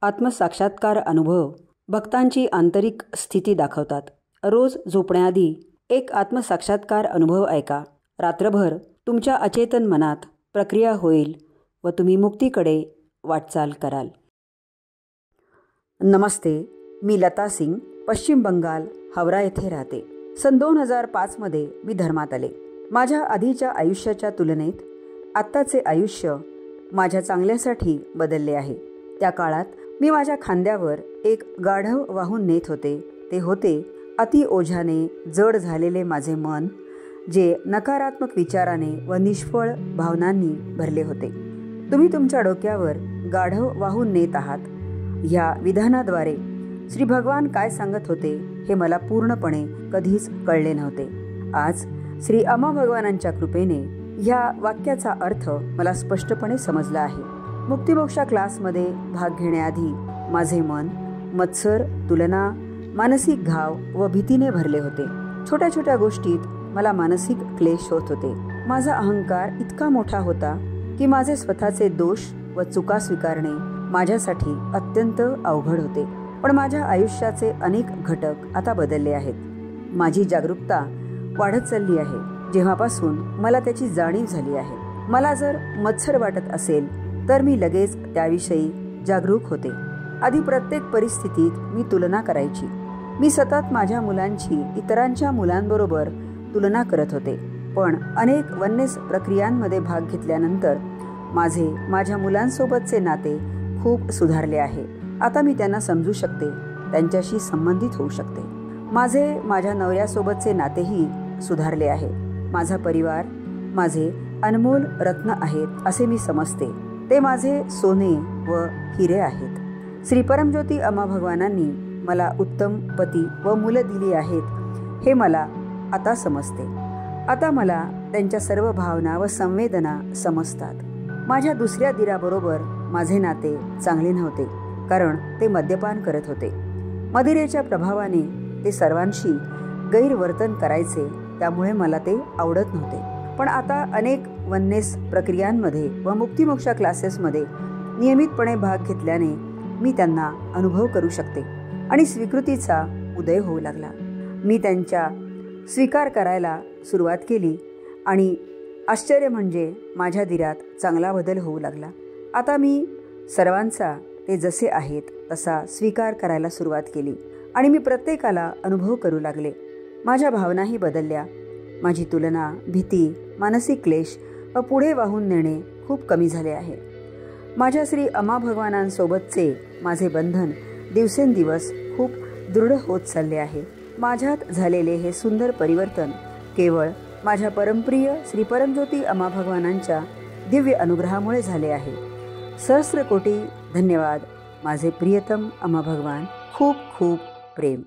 आत्मसाक्षात्कार अनुभव भक्तांची आंतरिक स्थिती दाखवतात. रोज झोपण्याआधी एक आत्मसाक्षात्कार अनुभव ऐका. रात्रभर तुमच्या अचेतन मनात प्रक्रिया होईल व तुम्ही मुक्तीकडे वाटचाल कराल. नमस्ते, मी लता सिंग, पश्चिम बंगाल, हावरा येथे राहते. सन 2005 मध्ये मी धर्मात आले. माझ्या आधीच्या आयुष्याच्या तुलनेत आत्ताचे आयुष्य माझ्या चांगल्यासाठी बदलले आहे. त्या काळात मी माझ्या खांद्यावर एक गाढव वाहून नेत होते. ते होते अति ओझ्याने जड झालेले माझे मन, जे नकारात्मक विचाराने व निष्फळ भावनांनी भरले होते. तुम्ही तुमच्या डोक्यावर गाढव वाहून नेत आहात. ह्या विधानाद्वारे श्री भगवान काय सांगत होते हे मला पूर्णपणे कधीच कळले नव्हते. आज श्री अम्मा भगवानांच्या कृपेने ह्या वाक्याचा अर्थ मला स्पष्टपणे समजला आहे. मुक्तिमोक्षा क्लासमध्ये भाग घेण्याआधी माझे मन मत्सर, तुलना, मानसिक घाव व भीतीने भरले होते. छोट्या छोट्या गोष्टीत मला मानसिक क्लेश होत होते. माझा अहंकार इतका मोठा होता की माझे स्वतःचे दोष व चुका स्वीकारणे माझ्यासाठी अत्यंत अवघड होते. पण माझ्या आयुष्याचे अनेक घटक आता बदलले आहेत. माझी जागरूकता वाढत चालली आहे. जेव्हापासून मला त्याची जाणीव झाली आहे. मला जर मत्सर वाटत असेल तर मी लगेच त्याविषयी जागरूक होते. आधी प्रत्येक परिस्थितीत मी तुलना करायची. मी सतत माझ्या मुलांची इतरांच्या मुलांबरोबर तुलना करत होते. पण अनेक वन्नेस प्रक्रियांमध्ये भाग घेतल्यानंतर माझ्या मुलांसोबतचे नाते खूप सुधारले आहे. आता मी त्यांना समजू शकते, त्यांच्याशी संबंधित होऊ शकते. माझ्या नवऱ्यासोबतचे नातेही सुधारले आहे. माझा परिवार माझे अनमोल रत्न आहेत असे मी समजते. ते माझे सोने व हिरे आहेत. श्री परमज्योती अम्मा भगवानांनी मला उत्तम पती व मुलं दिली आहेत हे मला आता समजते. आता मला त्यांच्या सर्व भावना व संवेदना समजतात. माझ्या दुसऱ्या दिराबरोबर माझे नाते चांगले नव्हते, कारण ते मद्यपान करत होते. मदिरेच्या प्रभावाने ते सर्वांशी गैरवर्तन करायचे, त्यामुळे मला ते आवडत नव्हते. पण आता अनेक वन्नेस प्रक्रियांमध्ये व मुक्तिमोक्षा क्लासेसमध्ये नियमितपणे भाग घेतल्याने मी त्यांना अनुभव करू शकते आणि स्वीकृतीचा उदय होऊ लागला. मी त्यांच्या स्वीकार करायला सुरुवात केली आणि आश्चर्य म्हणजे माझ्या दिरात चांगला बदल होऊ लागला. आता मी सर्वांचा ते जसे आहेत तसा स्वीकार करायला सुरुवात केली आणि मी प्रत्येकाला अनुभव करू लागले. माझ्या भावनाही बदलल्या. माझी तुलना, भीती, मानसिक क्लेश व पुढे वाहून नेणे खूप कमी झाले आहे. माझ्या श्री अम्मा भगवानांसोबतचे माझे बंधन दिवसेंदिवस खूप दृढ होत चालले आहे. माझ्यात झालेले हे सुंदर परिवर्तन केवळ माझ्या परमप्रिय श्री परमज्योती अम्मा भगवानांच्या दिव्य अनुग्रहामुळे झाले आहे. सहस्र कोटी धन्यवाद माझे प्रियतम अम्मा भगवान. खूप खूप प्रेम.